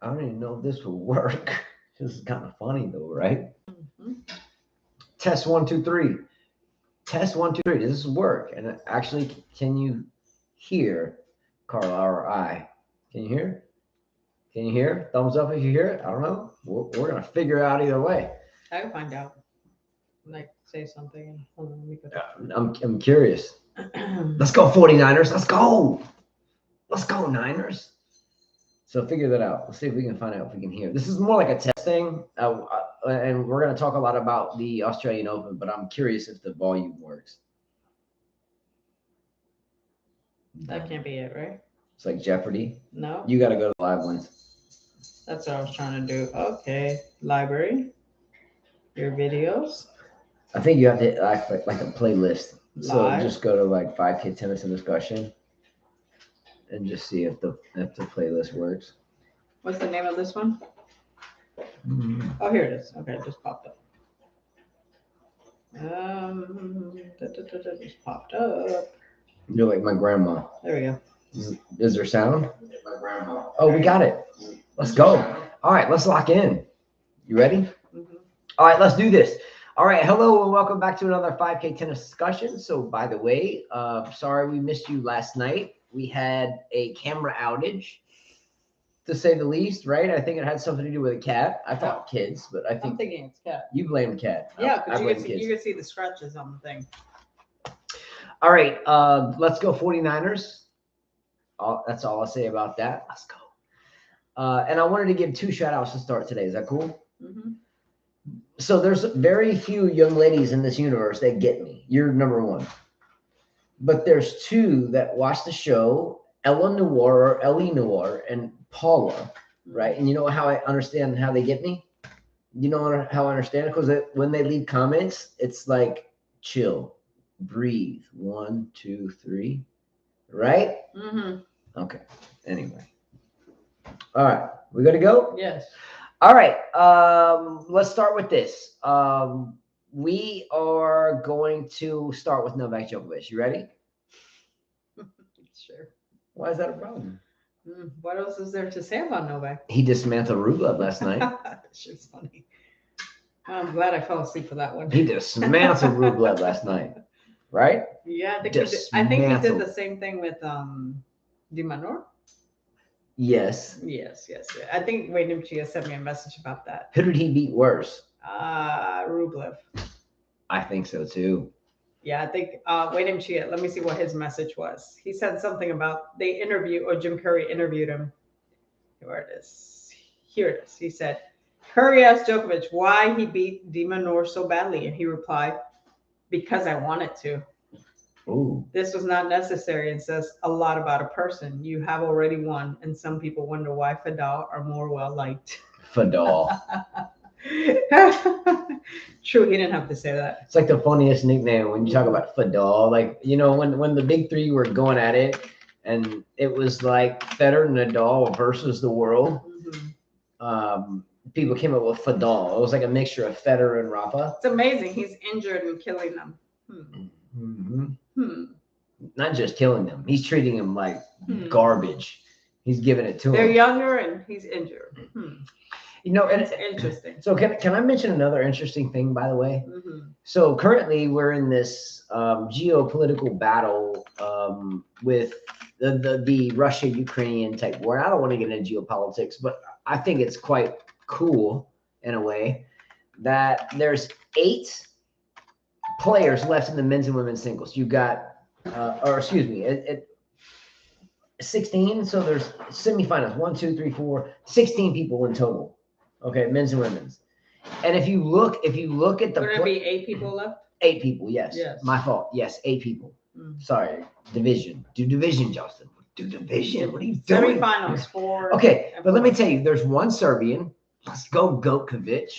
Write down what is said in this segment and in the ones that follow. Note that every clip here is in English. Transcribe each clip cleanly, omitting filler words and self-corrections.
I don't even know if this will work. This is kind of funny though, right? Mm-hmm. Test 1 2 3. Test 1 2 3. Does this work? And actually, can you hear Carla or I? Can you hear? Can you hear? Thumbs up if you hear it. I don't know. We're gonna figure it out either way. I can find out. Like, say something. Hold on, let me put I'm curious. it. Let's go 49ers. Let's go. Let's go Niners. So figure that out. Let's see if we can find out if we can hear. This is more like a test thing, and we're going to talk a lot about the Australian Open. But I'm curious if the volume works. That can't be it, right? It's like Jeopardy. No, You got to go to the live ones. that's what I was trying to do. Okay, library, your videos, I think you have to act like a playlist. So live. just go to like 5K tennis and discussion, and just see if the playlist works. What's the name of this one? Oh, here it is. Okay, it just popped up. Just popped up. You're like my grandma. There we go. Is there sound? My grandma. Oh, we got it. Let's go. All right, let's lock in. You ready? Mm-hmm. All right, let's do this. All right, hello and welcome back to another 5K tennis discussion. So, by the way, sorry we missed you last night. We had a camera outage, to say the least, right? I think it had something to do with a cat. I thought kids, but I I'm think thinking it's cat. you blame cat. Yeah, I because blame you can see the scratches on the thing. All right, let's go 49ers. That's all I'll say about that. Let's go. And I wanted to give 2 shout outs to start today. Is that cool? Mm-hmm. So there's very few young ladies in this universe that get me. You're number 1. But there's 2 that watch the show, Ellie Noir and Paula, right? And you know how I understand how they get me? You know how I understand it? Because when they leave comments, it's like chill, breathe, 1 2 3, right? Mm-hmm. Okay. Anyway. All right. We got to go? Yes. All right. Let's start with this. We are going to start with Novak Djokovic. You ready? Sure. Why is that a problem? What else is there to say about Novak? He dismantled Rublev last night. That's just funny. I'm glad I fell asleep for that one. He dismantled Rublev last night, right? Yeah, I think he did the same thing with Di Manor. Yes. Yes. I think Wade Chia sent me a message about that. Who did he beat worse? Rublev. I think so too. Yeah, I think Wade Chia. Let me see what his message was. He said something about Jim Curry interviewed him. Where it is. Here it is. He said, Curry asked Djokovic why he beat Di Manor so badly, and he replied, "Because I wanted to." Ooh. This was not necessary and says a lot about a person. You have already won, and some people wonder why Fadal are more well liked. Fadal. True, he didn't have to say that. It's like the funniest nickname when you talk about Fadal. Like, you know, when the big 3 were going at it, and it was like Federer and Nadal versus the world. Mm-hmm. People came up with Fadal. It was like a mixture of Federer and Rafa. It's amazing. He's injured and killing them. Not just killing them. He's treating them like garbage. He's giving it to them. They're younger and he's injured. You know, and it's interesting. So can I mention another interesting thing, by the way? So currently we're in this geopolitical battle with the Russia-Ukrainian type war. I don't want to get into geopolitics, but I think it's quite cool in a way that there's 8 players left in the men's and women's singles. You got, 16. So there's semifinals, 1, 2, 3, 4, 16 people in total. Okay, men's and women's. And if you look at the, would it be 8 people left? 8 people, yes. My fault. Yes, 8 people. Sorry, division. Do division, Justin. Do division. What are you doing? Semifinals 4. Okay, but let me tell you, there's 1 Serbian. Let's go Djokovic.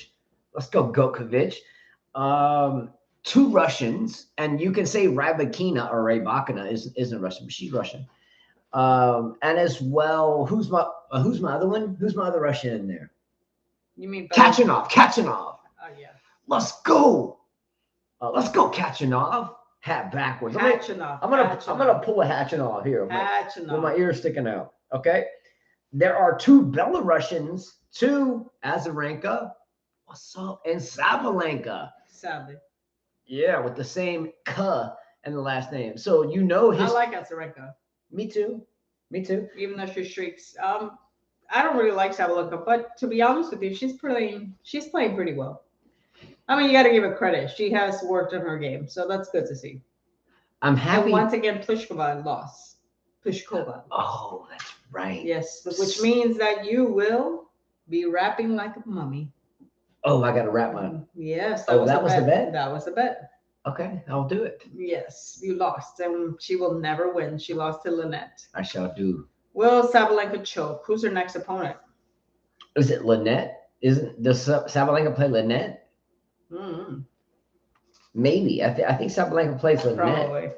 2 Russians, and you can say Rybakina or Rybakina isn't Russian, but she's Russian. And as well, who's my other one? Who's my other Russian in there? You mean Kachanov? Oh yeah. Let's go. Kachanov. Hat backwards. I'm gonna pull a Kachanov here. Kachanov. With my ears sticking out. Okay. there are two Belarusians, two Azarenka, what's up, and Sabalenka. Sadly, Yeah, with the same K and the last name. So you know I his. like Azarenka, Me too. Me too. even though she shrieks. I don't really like Sabalenka, but to be honest with you, she's playing pretty well. I mean, you got to give her credit. She has worked on her game, so that's good to see. I'm And happy. once again, Pliskova lost. Pliskova. Oh, that's right. Yes, which means that you will be rapping like a mummy. Oh, I got to wrap my. Yes, Oh, that was the bet? That was the bet. Okay, I'll do it. Yes, you lost, and she will never win. She lost to Lynette. I shall do. Will Sabalenka choke? Who's her next opponent? Is it Lynette? Does Sabalenka play Lynette? Mm-hmm. Maybe. I think Sabalenka plays Lynette. Probably.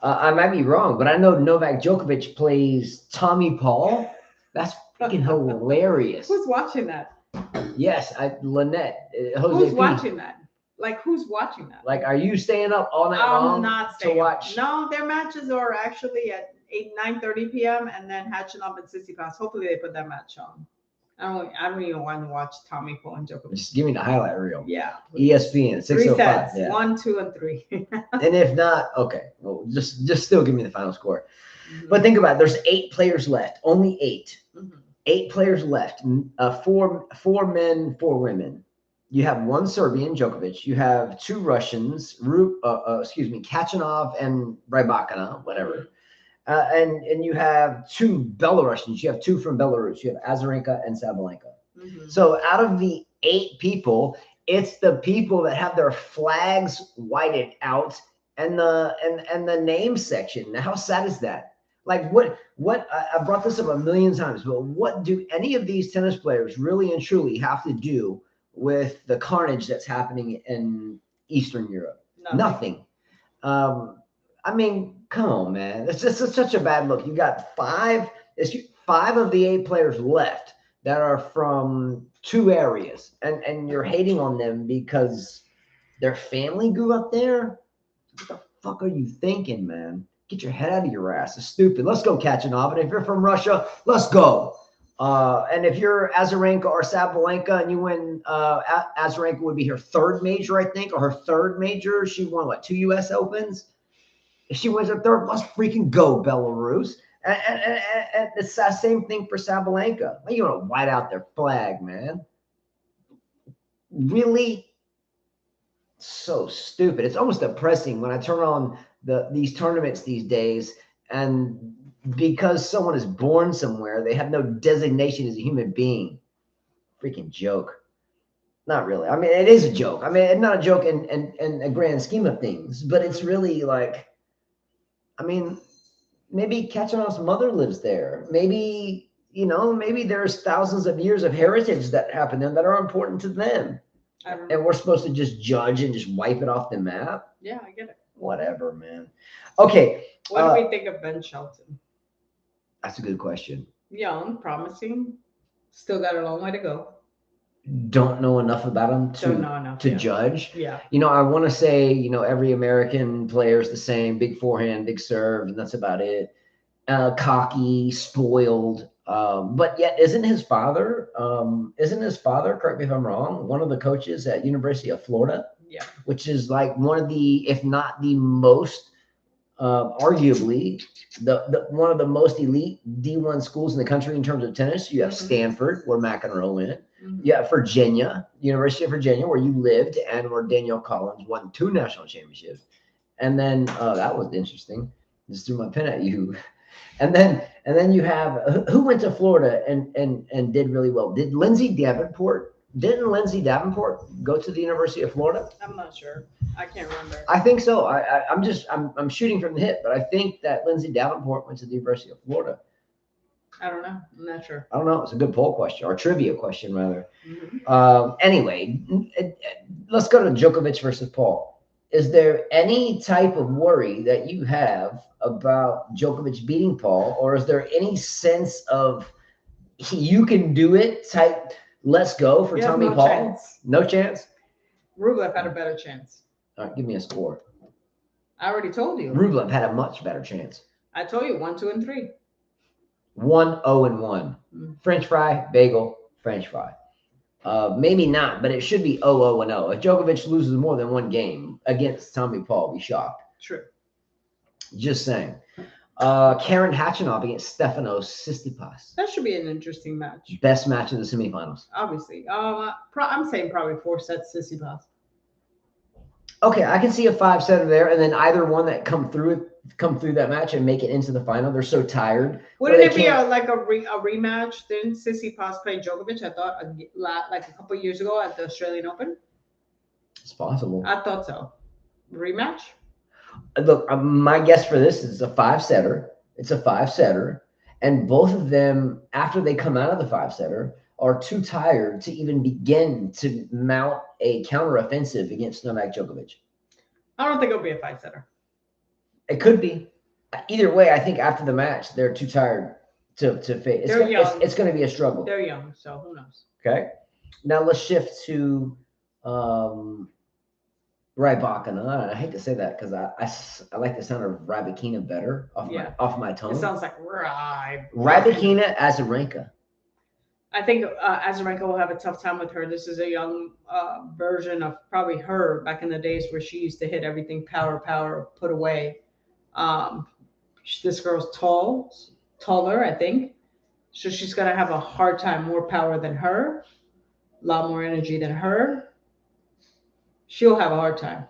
I might be wrong, but I know Novak Djokovic plays Tommy Paul. That's freaking hilarious. Who's watching that? Yes, Lynette. Jose Who's P. watching that? Like, who's watching that? Like, are you staying up all night I'm long not to watch? staying. No, their matches are actually at 9:30 p.m. and then Hatchinop and Tsitsipas. Hopefully they put that match on. I don't even want to watch Tommy Paul and Djokovic. Just give me the highlight reel. Yeah. ESPN 605. 3 sets. Yeah. 1, 2, and 3. And if not, okay. Well, just still give me the final score. Mhm. But think about it. There's 8 players left. Only 8. Mhm. 8 players left. 4 men, 4 women. You have 1 Serbian, Djokovic. You have 2 Russians, Kachanov and Rybakina, whatever. And you have 2 Belarusians. You have 2 from Belarus. You have Azarenka and Sabalenka. Mhm. So out of the 8 people, it's the people that have their flags whited out and the name section. Now, how sad is that? Like what I brought this up a million times, but what do any of these tennis players really and truly have to do with the carnage that's happening in Eastern Europe? Nothing. I mean, come on, man. It's just such a bad look. You got 5 of the 8 players left that are from 2 areas, and you're hating on them because their family grew up there. What the fuck are you thinking, man? Get your head out of your ass. It's stupid. Let's go catch an oven. If you're from Russia, let's go. And if you're Azarenka or Sabalenka and you win, Azarenka would be her 3rd major, I think, or her 3rd major. She won, 2 U.S. Opens? If she wins her 3rd, let's freaking go, Belarus. And it's the same thing for Sabalenka. Why you want to white out their flag, man? Really? So stupid. It's almost depressing when I turn on these tournaments these days, and because someone is born somewhere, they have no designation as a human being. Freaking joke. Not really. I mean, it is a joke. I mean, it's not a joke in a grand scheme of things, but it's really like, I mean, maybe Kachanov's mother lives there. Maybe, maybe there's thousands of years of heritage that happen there that are important to them. And we're supposed to just judge and just wipe it off the map? Yeah, I get it. Whatever, man. Okay. What do we think of Ben Shelton? That's a good question. Young, promising, still got a long way to go. Don't know enough about him to judge. Yeah. I want to say, every American player is the same: big forehand, big serve, and that's about it. Cocky, spoiled. But yet, isn't his father, correct me if I'm wrong, one of the coaches at University of Florida? Yeah. Which is like one of the, if not the most, arguably, the one of the most elite D1 schools in the country in terms of tennis. You have Stanford, where McEnroe went. You have Virginia, University of Virginia, where you lived and where Danielle Collins won 2 national championships. And then that was interesting. Just threw my pen at you. And then you have who went to Florida and did really well. Didn't Lindsay Davenport go to the University of Florida? I'm not sure. I can't remember. I think so. I'm shooting from the hip, but I think that Lindsay Davenport went to the University of Florida. I don't know. I'm not sure. I don't know. It's a good poll question, or trivia question rather. Mm-hmm. Anyway, let's go to Djokovic versus Paul. Is there any type of worry that you have about Djokovic beating Paul, or is there any sense of you can do it type, let's go for Tommy Paul? Chance. No chance? Rublev had a better chance. All right, give me a score. I already told you. Rublev had a much better chance. I told you 1, 2, and 3. 1-0-1. French fry, bagel, French fry. Maybe not, but it should be 0-0-0. If Djokovic loses more than one game against Tommy Paul, I'll be shocked. True. Just saying. Karen Khachanov against Stefanos Tsitsipas. That should be an interesting match. Best match of the semifinals. Obviously. I'm saying probably 4 sets Tsitsipas. Okay, I can see a 5-setter there, and then either one that come through that match and make it into the final. They're so tired. Wouldn't it be a rematch? Didn't Tsitsipas play Djokovic? I thought like a couple of years ago at the Australian Open. It's possible. I thought so. Rematch. Look, my guess for this is a 5-setter. It's a 5-setter, and both of them, after they come out of the 5-setter, are too tired to even begin to mount a counteroffensive against Novak Djokovic. I don't think it'll be a 5-setter. It could be. Either way, I think after the match, they're too tired to face. They're young. It's going to be a struggle. They're young, so who knows? Okay. Now let's shift to Rybakina. I hate to say that because I like the sound of Rybakina better off my tongue. It sounds like Rybakina Azarenka. I think Azarenka will have a tough time with her. This is a young version of probably her back in the days where she used to hit everything power, put away. This girl's taller, I think. So she's going to have a hard time, more power than her, a lot more energy than her. She'll have a hard time.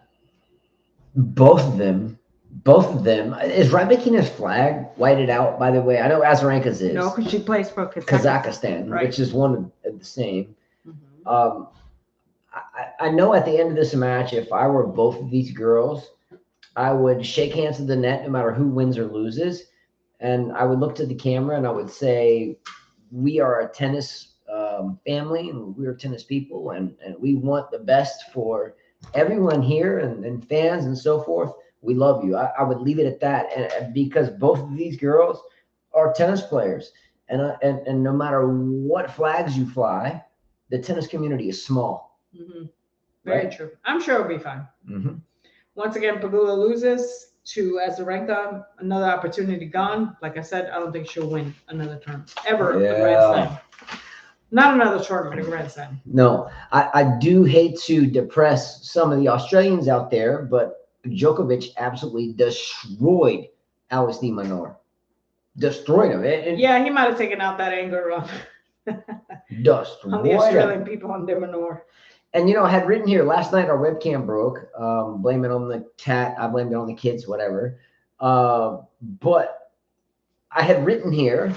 Both of them. Is Rybakina's flag whited out, by the way? I know Azarenka's is. No, because she plays for Kazakhstan, right. Which is one of the same. Mm-hmm. I know at the end of this match, if I were both of these girls, I would shake hands at the net no matter who wins or loses. And I would look to the camera and I would say, we are a tennis family and we're tennis people. And we want the best for everyone here and fans and so forth. We love you. I would leave it at that. And because both of these girls are tennis players. And no matter what flags you fly, the tennis community is small. Mm-hmm. Very true. I'm sure it'll be fine. Mm-hmm. Once again, Pegula loses to Azarenka. Another opportunity gone. Like I said, I don't think she'll win another tournament ever. Yeah. A Grand Slam. Not another tournament, a Grand Slam. No, I do hate to depress some of the Australians out there, but Djokovic absolutely destroyed Alex de Minaur. Destroyed him. Yeah, he might have taken out that anger on the Australian people on de Minaur. And, I had written here last night, our webcam broke. Blame it on the cat. I blamed it on the kids, whatever. But I had written here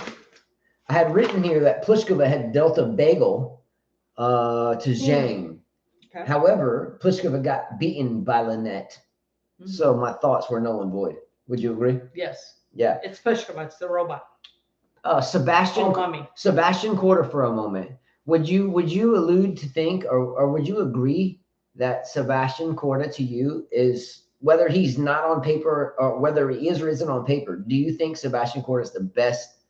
that Pliskova had dealt a bagel to Zhang. Okay. However, Pliskova got beaten by Lynette. Mm-hmm. So my thoughts were null and void. Would you agree? Yes. Yeah. It's Pliskova. It's the robot. Sebastian Korda for a moment. Would you allude to think or would you agree that Sebastian Korda to you is, whether he's not on paper or whether he is or isn't on paper, do you think Sebastian Korda is the best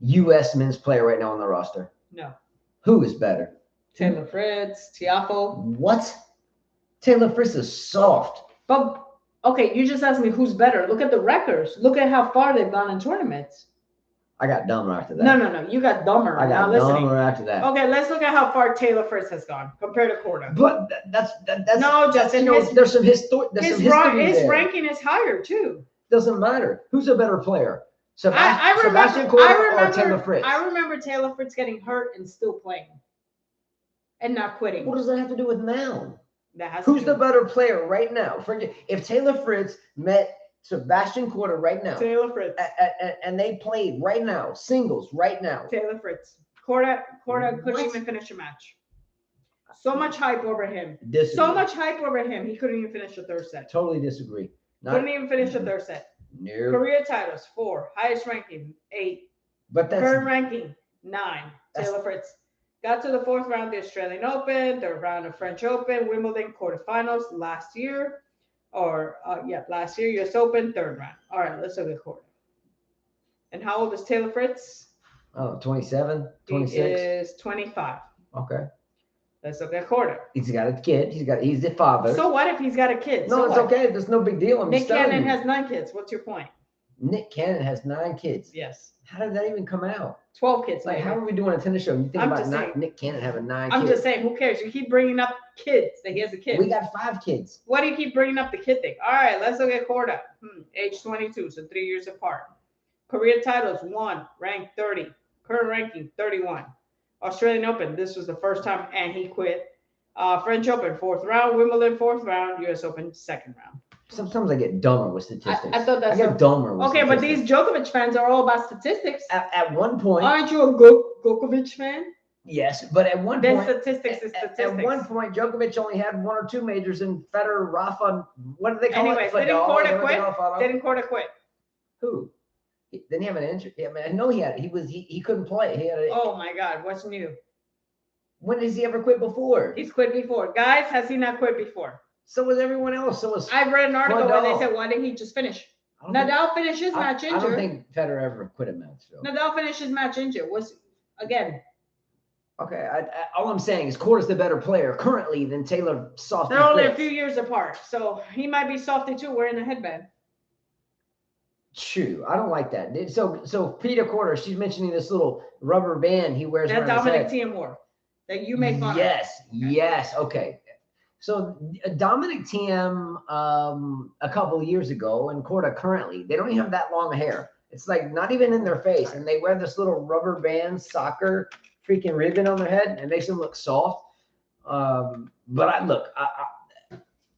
U.S. men's player right now on the roster? No. Who is better? Taylor Fritz, Tiafoe. What? Taylor Fritz is soft. But, okay, you just asked me who's better. Look at the records. Look at how far they've gone in tournaments. I got dumber after that. No. You got dumber. I got dumber after that. Okay, let's look at how far Taylor Fritz has gone compared to Korda. But that's no, Justin. There's some history. His ranking is higher too. Doesn't matter. Who's a better player? Sebastian Korda or Taylor Fritz? I remember Taylor Fritz getting hurt and still playing, and not quitting. What does that have to do with now? Who's the better player right now? Forget if Taylor Fritz met Sebastian Korda right now. Taylor Fritz. And they played right now, singles right now. Taylor Fritz. Korda couldn't even finish a match. So much hype over him. Disagree. So much hype over him. He couldn't even finish the third set. Totally disagree. Couldn't even finish the third set. No. Career titles 4. Highest ranking 8. But that's current ranking 9. Taylor Fritz. Got to the 4th round of the Australian Open, 3rd round of French Open, Wimbledon quarterfinals last year. Last year, US Open, 3rd round. All right, let's look at Korda. And how old is Taylor Fritz? Oh, 27, 26? He is 25. Okay. Let's look at Korda. He's got a kid. He's the father. So what if he's got a kid? No, it's okay. There's no big deal. Nick Cannon has 9 kids. What's your point? Nick Cannon has 9 kids. Yes. How did that even come out? 12 kids. Like, maybe. how are we doing a tennis show? You think I'm about just not saying. Nick Cannon having 9 I'm kids. just saying, who cares? You keep bringing up kids that he has a kid. We got 5 kids. Why do you keep bringing up the kid thing? All right, let's look at Korda. Age 22, so 3 years apart. Career titles, 1, ranked 30. Current ranking, 31. Australian Open, this was the first time, and he quit. French Open, 4th round. Wimbledon, 4th round. US Open, 2nd round. Sometimes I get dumber with statistics. I thought that's I get dumber with okay, statistics. but these Djokovic fans are all about statistics. At one point, Aren't you a Djokovic fan? yes, but at one Then point, statistics is statistics. At one point, Djokovic only had 1 or 2 majors, and Federer, Rafa, what do they call Anyways, it? didn't Korda quit? Federer? Didn't Korda quit? Who? Didn't he have an injury? Yeah, I know he had. He couldn't play. He had. Oh my God, what's new? When has he ever quit before? He's quit before, guys. Has he not quit before? So was everyone else. So was. I read an article where they said, why didn't he just finish? Nadal finished his match injured. I don't think Federer ever quit a match. So. Nadal finished his match injured. Was again. Okay, all I'm saying is Korda's the better player currently than Taylor Softy. They're only a few years apart, so he might be Softy too, wearing a headband. True, I don't like that. So Peter Korda, she's mentioning this little rubber band he wears that around Dominic his head. Thiem wore that you make fun Yes, okay. So Dominic Thiem, a couple of years ago, and Korda currently, they don't even have that long hair. It's like not even in their face, and they wear this little rubber band soccer freaking ribbon on their head, and it makes them look soft. But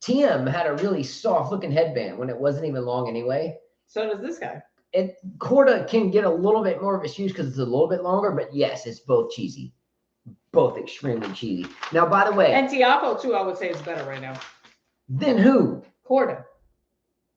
Thiem had a really soft looking headband when it wasn't even long anyway. So does this guy. Korda can get a little bit more of his shoes because it's a little bit longer, but yes, it's both cheesy. Both extremely cheesy. Now, by the way. And Tiafoe, too, I would say is better right now. Then who? Korda.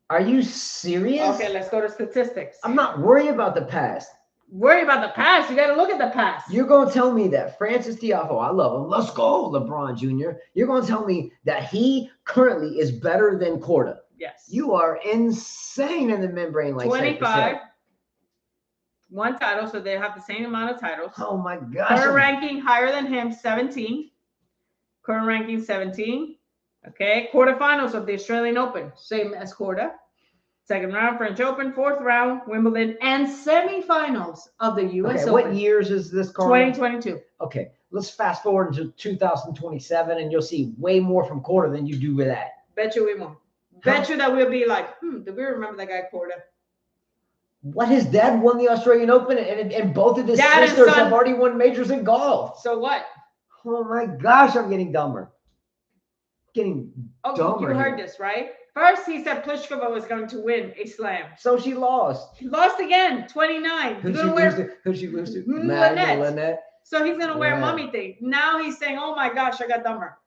Are you serious? Okay, let's go to statistics. I'm not worried about the past. Worry about the past. You got to look at the past. You're going to tell me that Francis Tiafoe, I love him. Let's go, LeBron Jr. You're going to tell me that he currently is better than Korda. Yes. You are insane in the membrane. Like 25. 1 title, so they have the same amount of titles. Oh my gosh. Current ranking higher than him, 17. Current ranking 17. Okay. Quarterfinals of the Australian Open, same as Korda. 2nd round, French Open. 4th round, Wimbledon, and semifinals of the US Open. What years is this card? 2022. Okay. Let's fast forward to 2027, and you'll see way more from Korda than you do with that. Bet you we won't. Bet you that we'll be like, do we remember that guy Korda? What, his dad won the Australian Open, and both of his sisters have already won majors in golf. So what? Oh my gosh, I'm getting dumber. Getting dumber. You heard this, right? First, he said Pliskova was going to win a slam. So she lost. She lost again, 29. Who'd she lose to? Lynette. So he's going to wear a mummy thing. Now he's saying, oh my gosh, I got dumber.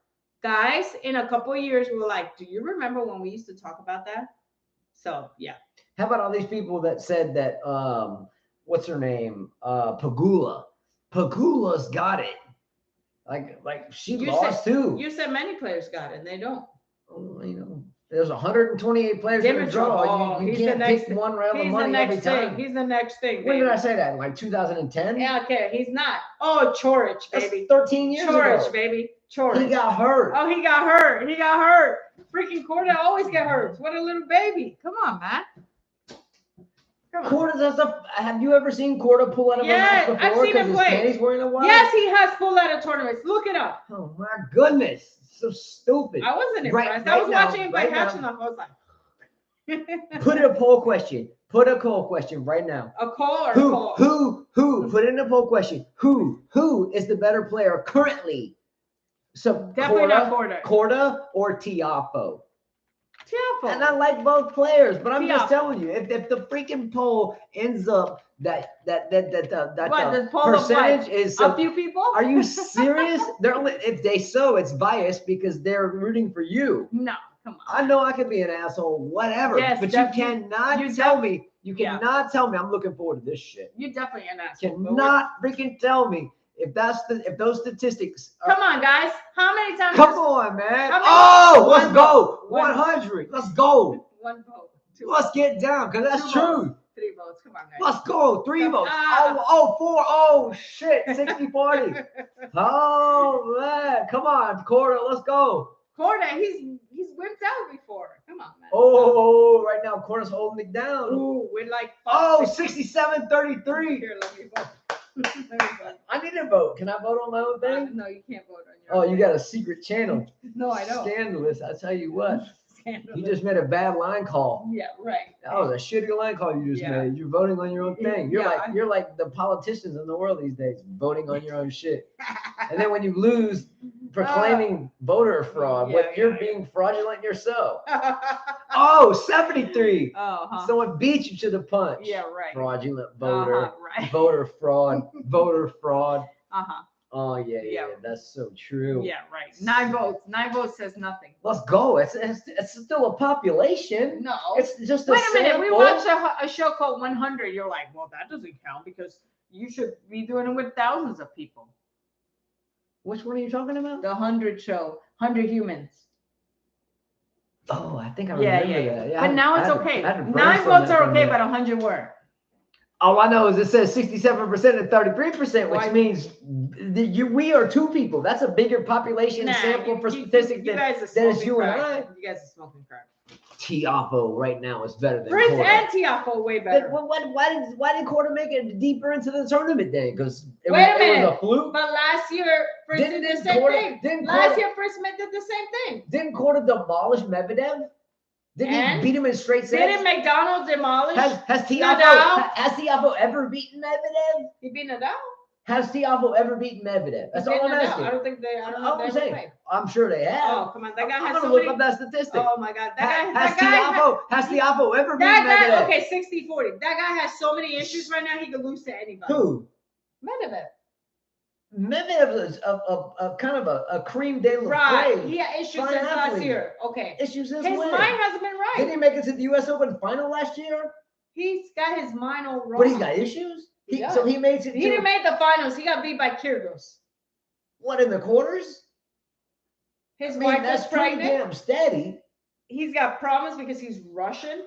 Guys, in a couple of years, we're like, do you remember when we used to talk about that? So, yeah. How about all these people that said that, what's her name? Pegula. Pegula's got it. Like she lost too. You said many players got it, and they don't. Oh, you know, there's 128 players in the draw. You can't pick one round of money every time. He's the next thing. When did I say that? Like 2010? Yeah, okay. He's not. Oh, Chorich, baby. That's 13 years Chorich, ago. baby. Chorich. He got hurt. Oh, he got hurt. Freaking Korda always get hurt. What a little baby. Come on, man. Korda does stuff. Have you ever seen Korda pull out of a match before? I've seen him play. He's wearing a while? Yes, he has pulled out of tournaments. Look it up. Oh my goodness, so stupid. I wasn't impressed. I was watching him by catching up. I was like, put a poll question. Put a poll question right now. A call or a call? Who? Put in a poll question. Who is the better player currently? So definitely not Korda. Korda or Tiafoe? Tiafoe. And I like both players, but I'm just telling you, if the freaking poll ends up that percentage is a few people. Are you serious? If it's biased because they're rooting for you. No, come on. I know I could be an asshole, whatever. Yes, but you cannot tell me. You cannot tell me I'm looking forward to this shit. You're definitely an asshole. Cannot freaking tell me. If those statistics come on, guys. How many times? Come on, man. Let's go. 100. Let's go. 1 vote. Let's get down, because that's true. 3 votes. Come on, guys. Let's go. 3 votes. 4. Oh, shit. 60-40. Oh, man. Come on, Korda. Let's go. Korda, he's He's wimped out before. Come on, man. Oh, right now, Corner's holding it down. Ooh, we're like. Oh, 67-33. Here, let me vote. Let me vote. I need to vote. Can I vote on my own thing? No, you can't vote on your. Oh, own you thing. got a secret channel. No, I don't. Scandalous. I tell you what. Scandalous. You just made a bad line call. Yeah, right. That was a shitty line call you just Yeah. made. You're voting on your own thing. You're Yeah, you're like the politicians in the world these days, voting on your own shit. And then when you lose, proclaiming voter fraud, when you're being fraudulent yourself. Oh, 73. Uh-huh. Someone beat you to the punch. Yeah, right. Fraudulent voter. Right. Voter fraud. Voter fraud. Uh-huh. Oh yeah, that's so true. Yeah, right. 9 votes. 9 votes says nothing. Let's go. It's still a population. No. It's just a Wait a minute. We sample. watched a show called 100. You're like, well, that doesn't count because you should be doing it with thousands of people. Which one are you talking about? The 100 show. 100 humans. Oh, I think I remember that. Yeah, but now it's okay. 9 votes are okay, but 100 were. All I know is it says 67% and 33%, which means we are 2 people. That's a bigger population sample for statistics than is you and I. You guys are smoking crack. Tiafo right now is better than Fritz Corda. and Tiafo way better. Why did Corda make it deeper into the tournament then? Because it Wait a minute. was a fluke. But last year, Fritz did the same thing. Last year, Fritz did the same thing. Didn't Corda demolish Medvedev? Didn't he beat him in straight sets? Didn't McDonald demolish? Has Tiafo ever beaten Medvedev? He beat Nadal. Has Tiafo ever beaten Medvedev? That's all I'm asking. I don't think they. I don't know if they ever played. I'm sure they have. Oh, come on. That guy has I'm so gonna look many. up that statistic. Oh my God. Has Tiafo ever beaten Medvedev? Okay, 60-40. That guy has so many issues right now. He could lose to anybody. Who? Medvedev. Medvedev is a kind of a cream de la Right. He had issues since last year. Okay. Issues since his when? mind hasn't been right. Didn't he make it to the U.S. Open final last year? He's got his mind all wrong. But he's got issues? So he made it. He didn't make the finals. He got beat by Kyrgios. What, in the quarters? His wife was pregnant. Damn steady. He's got problems because he's Russian.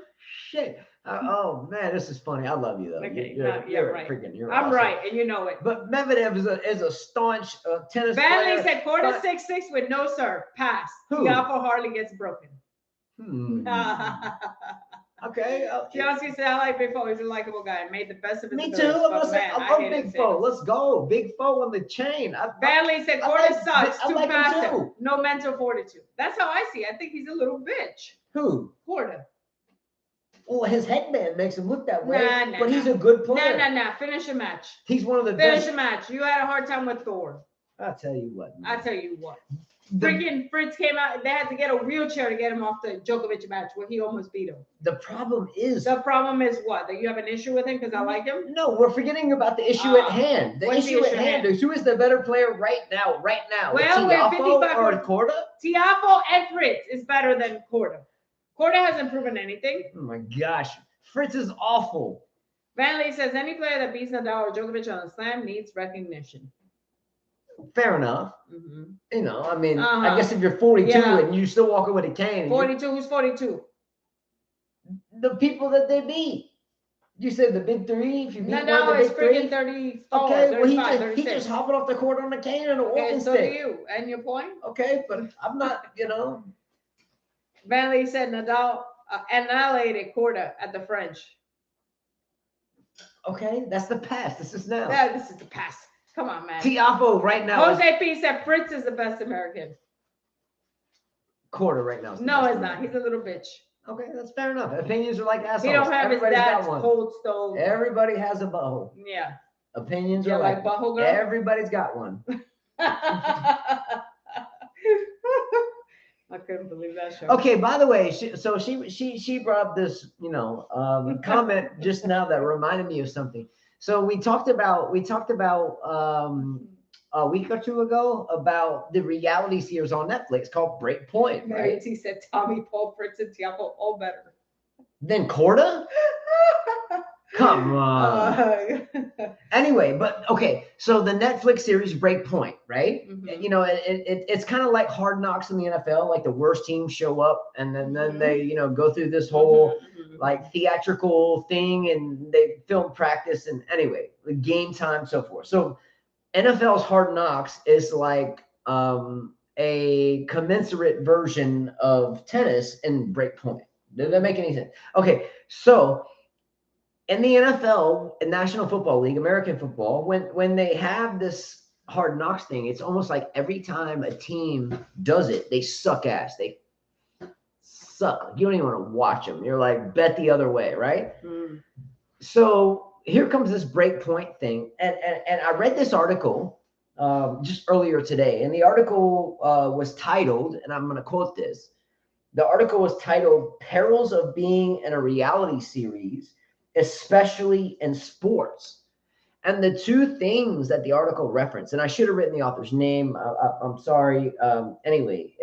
Shit. Oh man, this is funny. I love you though. Okay, you're right. Freaking, I'm awesome. right, and you know it. But Medvedev is a staunch tennis Vanley player. said quarter 6-6 with no serve. Pass. Tiafo hardly gets broken. Okay. Tiafo said I like Big Foe. He's a likable guy. Made the best of his Me abilities. too. I love Big Foe. Let's go. Big Foe on the chain. Vanley said quarter sucks. Too like passive. No mental fortitude. That's how I see it. I think he's a little bitch. Who? Quarter. Well, his headband makes him look that way, but he's a good player. Nah. Finish a match. He's one of the best. Finish a match. You had a hard time with Thor. I'll tell you what. Freaking Fritz came out. They had to get a wheelchair to get him off the Djokovic match where he almost beat him. The problem is what? That you have an issue with him because I like him? No, we're forgetting about the issue at hand. The issue at hand is who is the better player right now? Well, we're 55 or Corda? Tiafo and Fritz is better than Corda. Corda hasn't proven anything. Oh my gosh. Fritz is awful. Vanley says any player that beats Nadal or Djokovic on the slam needs recognition. Fair enough. Mm-hmm. You know, I mean, I guess if you're 42 and you still walking with a cane. 42? Who's 42? The people that they beat. You said the big 3. If you beat Nadal is freaking 34. Okay, 35, well, he just hopping off the court on a cane and a walking stick. So do you. And your point? Okay, but I'm not, Vanley said Nadal annihilated Corda at the French. Okay, that's the past. This is now. Yeah, this is the past. Come on, man. Tiafo right now. Jose P said Fritz is the best American. Corda right now. No, it's not. He's a little bitch. Okay, that's fair enough. Opinions are like assholes. He don't have his dad's cold stove. Everybody has a butthole. Yeah. Opinions are like butthole girl. Everybody's got one. I couldn't believe that show. Okay, by the way, she brought up this, comment just now that reminded me of something. So we talked about a week or two ago about the reality series on Netflix called Breakpoint, right? He said Tommy, Paul, Fritz, and Tiafo all better. Then Corda? Come on. Anyway, but okay, so the Netflix series Breakpoint, right? Mm-hmm. It's kind of like Hard Knocks in the NFL, like the worst teams show up and then they, go through this whole like theatrical thing and they film practice and anyway, the game time, so forth. So NFL's Hard Knocks is like a commensurate version of tennis in break point. Does that make any sense? Okay, so in the NFL, in National Football League, American football, when they have this hard knocks thing, it's almost like every time a team does it, they suck ass. They suck. You don't even want to watch them. You're like, bet the other way, right? Mm. So here comes this break point thing. And I read this article just earlier today. And the article was titled, and I'm going to quote this. The article was titled Perils of Being in a Reality Series, Especially in Sports. And the two things that the article referenced, and I should have written the author's name. I'm sorry. Anyway,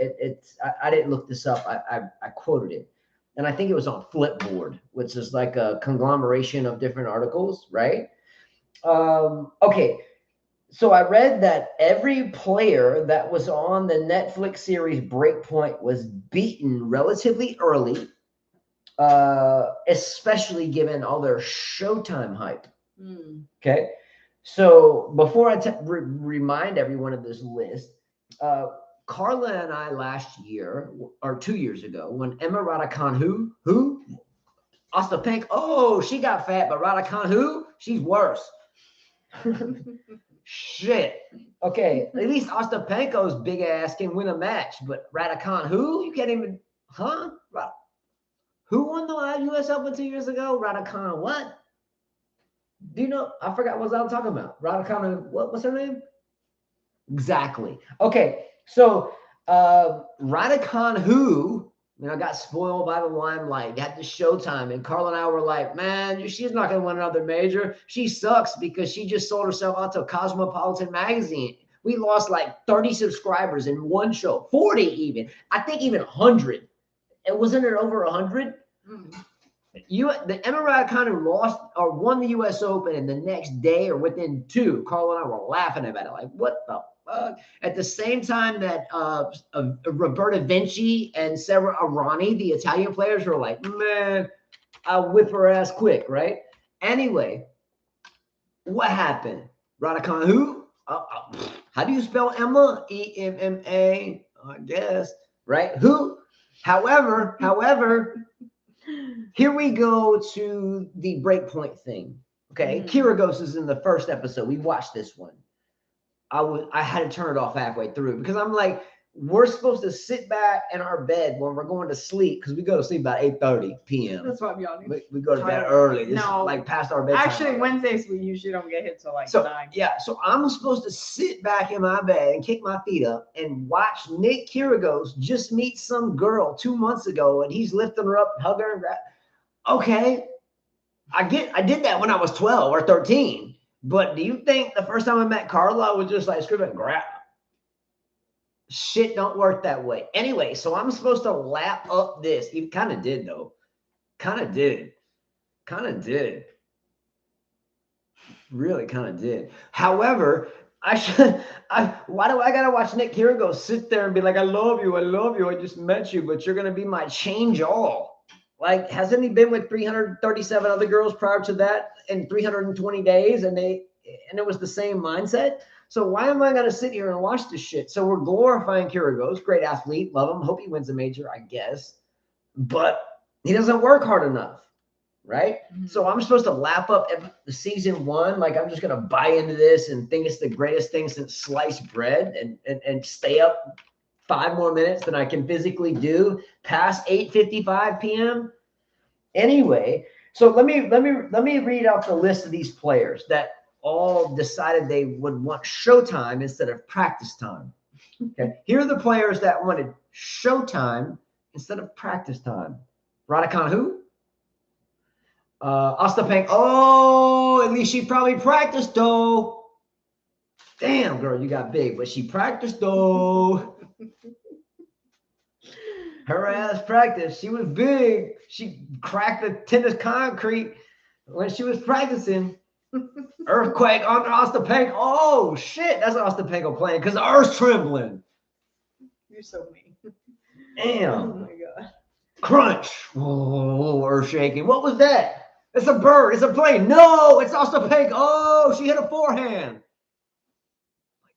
I didn't look this up. I quoted it. And I think it was on Flipboard, which is like a conglomeration of different articles, right? Okay. So I read that every player that was on the Netflix series Breakpoint was beaten relatively early, especially given all their Showtime hype. Mm. Okay. So before I remind everyone of this list, Carla and I last year or 2 years ago, when Emma Raducanu, who? Ostapenko, oh, she got fat, but Raducanu, who? She's worse. Shit. Okay, at least Ostapenko's big ass can win a match, but Raducanu, who? You can't even, huh? Who won the U.S. Open 2 years ago? Raducanu, what? Do you know? I forgot what I was talking about. Raducanu, what's her name? Exactly. Okay, so Raducanu, I got spoiled by the limelight. Got the Showtime, and Carl and I were like, "Man, she's not going to win another major. She sucks because she just sold herself out to Cosmopolitan magazine. We lost like 30 subscribers in one show, 40 even. I think even 100. And wasn't it over 100? Mm. The Emma Raducanu lost or won the U.S. Open, and the next day or within two, Carl and I were laughing about it. Like, what the fuck? At the same time that Roberta Vinci and Sarah Arani, the Italian players, were like, man, I'll whip her ass quick, right? Anyway, what happened? Raducanu, who? How do you spell Emma? E-M-M-A, I guess, right? Who? However, here we go to the breakpoint thing. Okay, Kyrgios is in the first episode. We watched this one. I had to turn it off halfway through because I'm like, we're supposed to sit back in our bed when we're going to sleep because we go to sleep about 8:30 p.m. That's why I'm yawning. We go to bed early. It's No, like past our bedtime. Actually, Wednesdays we usually don't get hit till like So 9. yeah, so I'm supposed to sit back in my bed and kick my feet up and watch Nick Kyrgios just meet some girl 2 months ago, and he's lifting her up, hugging her. Okay, I did that when I was 12 or 13. But do you think the first time I met Carla, I was just like, screw it, grab? Shit don't work that way. Anyway, so I'm supposed to lap up this. You kind of did, though. Kind of did. Really kind of did. However, why do I gotta watch Nick Kyrgios sit there and be like, I love you, I just met you, but you're gonna be my change all? Like, hasn't he been with 337 other girls prior to that in 320 days, and it was the same mindset? So why am I gonna sit here and watch this shit? So we're glorifying Kyrgios, great athlete, love him, hope he wins a major, I guess, but he doesn't work hard enough. Right? Mm-hmm. So I'm supposed to lap up the season 1. Like, I'm just going to buy into this and think it's the greatest thing since sliced bread and stay up 5 more minutes than I can physically do past 8:55 p.m. Anyway, so let me read out the list of these players that all decided they would want showtime instead of practice time. Okay. Here are the players that wanted showtime instead of practice time. Raducanu, who? Ostapenko. Oh, at least she probably practiced though. Damn, girl, you got big, but she practiced though. Her ass practiced. She was big. She cracked the tennis concrete when she was practicing. Earthquake on Ostapenko. Oh shit, that's Ostapenko playing because the earth's trembling. You're so mean. Damn. Oh my god. Crunch. Oh, earth shaking. What was that? It's a bird. It's a plane. No, it's Ostapenko. Oh, she hit a forehand.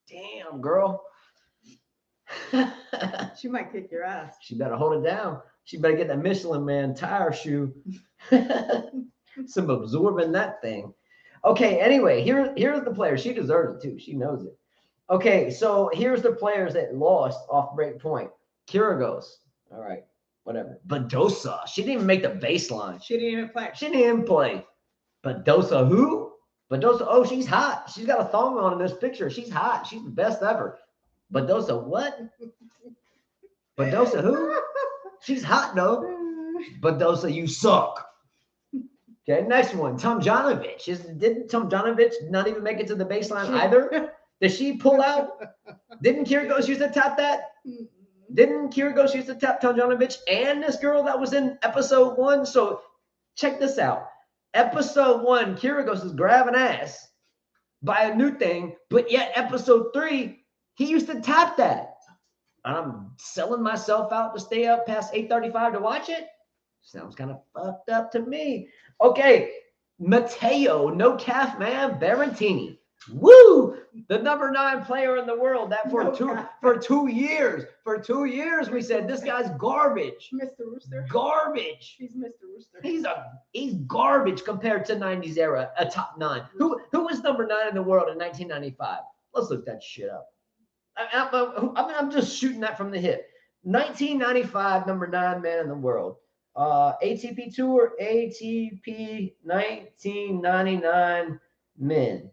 Damn, girl. She might kick your ass. She better hold it down. She better get that Michelin Man tire shoe. Some absorbing that thing. Okay, anyway, here's the player. She deserves it too. She knows it. Okay, so here's the players that lost off break point. Kyrgios. All right, whatever. Badosa. She didn't even make the baseline. She didn't even play. She didn't even play. Badosa who? Badosa, oh, she's hot. She's got a thong on in this picture. She's hot. She's the best ever. Badosa what? Badosa who? She's hot though. Badosa, you suck. Okay, next one. Tomjanovic. Didn't Tomjanovic not even make it to the baseline either? Did she pull out? Didn't Kyrgios used to tap that? Didn't Kyrgios used to tap Tomjanovic and this girl that was in episode 1? So check this out. Episode 1, Kyrgios is grabbing ass by a new thing, but yet episode 3, he used to tap that. I'm selling myself out to stay up past 8:35 to watch it. Sounds kind of fucked up to me. Okay, Matteo, no calf man, Berrettini. Woo! The number 9 player in the world. That for No 2 years. For 2 years, we said this guy's garbage. Mr. Rooster. Garbage. He's Mr. Rooster. He's garbage compared to 90s era, a top 9. Who was number 9 in the world in 1995? Let's look that shit up. I'm just shooting that from the hip. 1995, number 9 man in the world. ATP Tour, ATP 1999 men.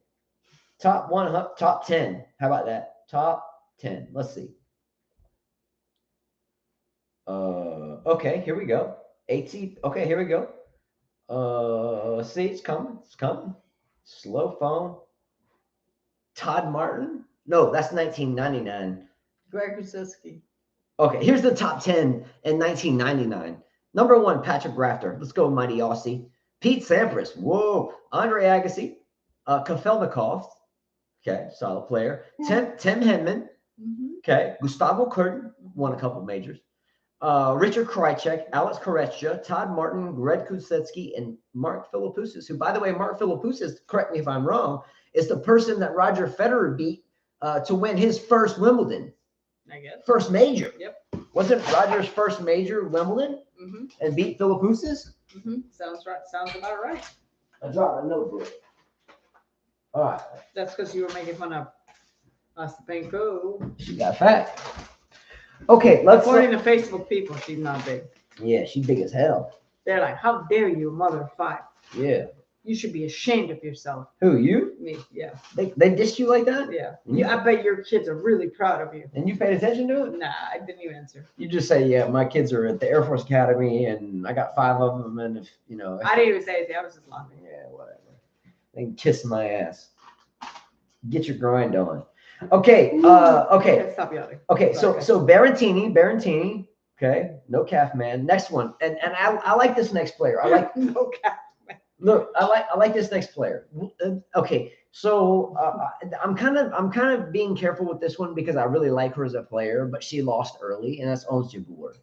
Top 10. How about that? Top 10. Let's see. Okay, here we go. Okay, here we go. See, it's coming. It's coming. Slow phone. Todd Martin. No, that's 1999. Greg Rusedski. Okay, here's the top 10 in 1999. Number 1, Patrick Rafter. Let's go, mighty Aussie. Pete Sampras. Whoa. Andre Agassi. Kafelnikov. Okay, solid player. Tim Henman. Okay. Gustavo Kurten. Won a couple majors. Richard Krajicek, Alex Koretscha, Todd Martin, Greg Kusetsky, and Mark Philippoussis, who, by the way, Mark Philippoussis, correct me if I'm wrong, is the person that Roger Federer beat to win his first Wimbledon. I guess. First major. Yep. Wasn't Roger's first major Wimbledon and beat Philippoussis? Sounds right. Sounds about right. I dropped a notebook. All right. That's because you were making fun of Ostapenko. She got fat. Okay, let's. According to Facebook people, she's not big. Yeah, she's big as hell. They're like, how dare you, mother of 5? Yeah. You should be ashamed of yourself. Who, you? Me, yeah. They dissed you like that? Yeah. I bet your kids are really proud of you. And you paid attention to it? Nah, I didn't even answer. You just say, yeah, my kids are at the Air Force Academy and I got 5 of them. And if, I didn't even say anything. I was just laughing. Yeah, whatever. They can kiss my ass. Get your grind on. Okay. Okay. Stop yelling. Okay. So Berrettini. Okay. No calf man. Next one. And I like this next player. I like no calf. Look, I like this next player. Okay, so I'm kind of being careful with this one because I really like her as a player, but she lost early, and that's Ons Jabeur.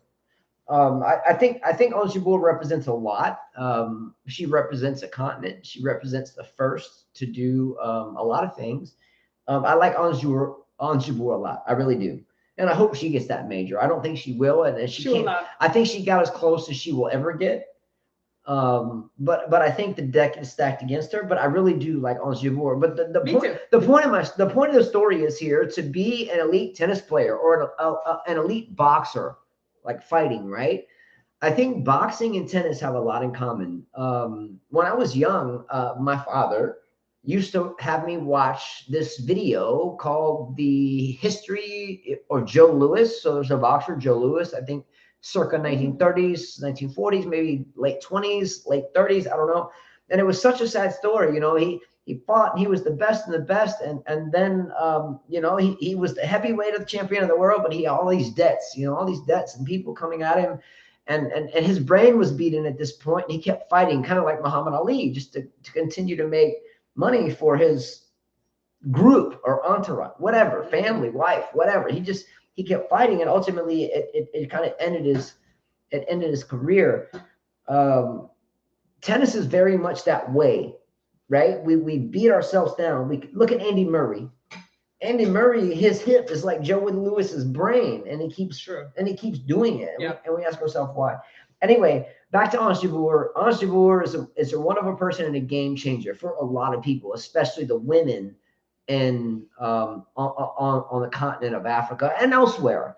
I think Ons Jabeur represents a lot. She represents a continent. She represents the first to do a lot of things. I like Ons Jabeur a lot. I really do. And I hope she gets that major. I don't think she will, and she can't. I think she got as close as she will ever get. But I think the deck is stacked against her. But I really do like Ons Jabeur. But the point of the story is here to be an elite tennis player or an elite boxer, like fighting, right? I think boxing and tennis have a lot in common. When I was young, my father used to have me watch this video called The History or Joe Louis. So there's a boxer, Joe Louis, I think circa 1930s, 1940s, maybe late 20s, late 30s. I don't know. And it was such a sad story. He fought, he was the best and the best. And then, he was the heavyweight champion of the world, but he had all these debts, and people coming at him. And his brain was beaten at this point. And he kept fighting, kind of like Muhammad Ali, just to continue to make money for his group or entourage, whatever, family, wife, whatever. He kept fighting, and ultimately it kind of ended his career. Tennis is very much that way, right? We beat ourselves down. We look at Andy Murray. Andy Murray, his hip is like Joe Lewis's brain, and he True. keeps doing it. Yeah. And we ask ourselves why. Anyway, back to Honest Jabeur. Honest Jabeur is a wonderful person and a game changer for a lot of people, especially the women in on the continent of Africa and elsewhere.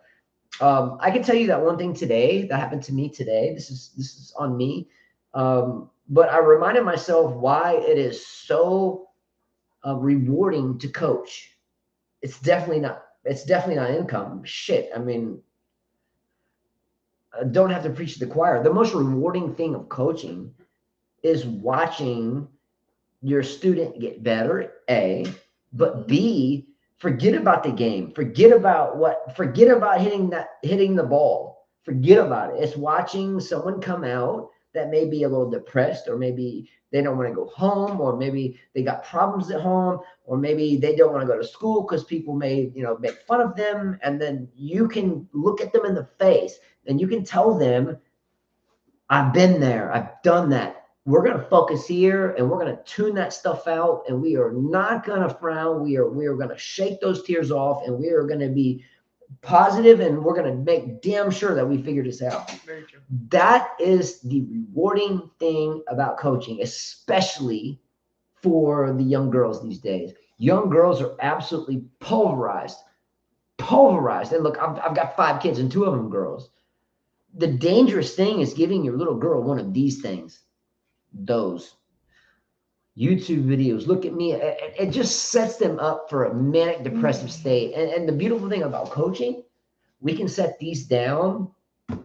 I can tell you that one thing today that happened to me today. This is on me, but I reminded myself why it is so rewarding to coach. It's definitely not. It's definitely not income. Shit. I mean, I don't have to preach to the choir. The most rewarding thing of coaching is watching your student get better. A, but B, forget about the game. Forget about hitting the ball. Forget about it. It's watching someone come out that may be a little depressed, or maybe they don't want to go home, or maybe they got problems at home, or maybe they don't want to go to school because people may, make fun of them. And then you can look at them in the face and you can tell them, I've been there, I've done that. We're going to focus here and we're going to tune that stuff out, and we are not going to frown. We are going to shake those tears off, and we are going to be positive, and we're going to make damn sure that we figure this out. Very true. That is the rewarding thing about coaching, especially for the young girls these days. Young girls are absolutely pulverized. And look, I've got 5 kids and 2 of them girls. The dangerous thing is giving your little girl one of these things. Those YouTube videos. Look at me. It just sets them up for a manic depressive state. And the beautiful thing about coaching, we can set these down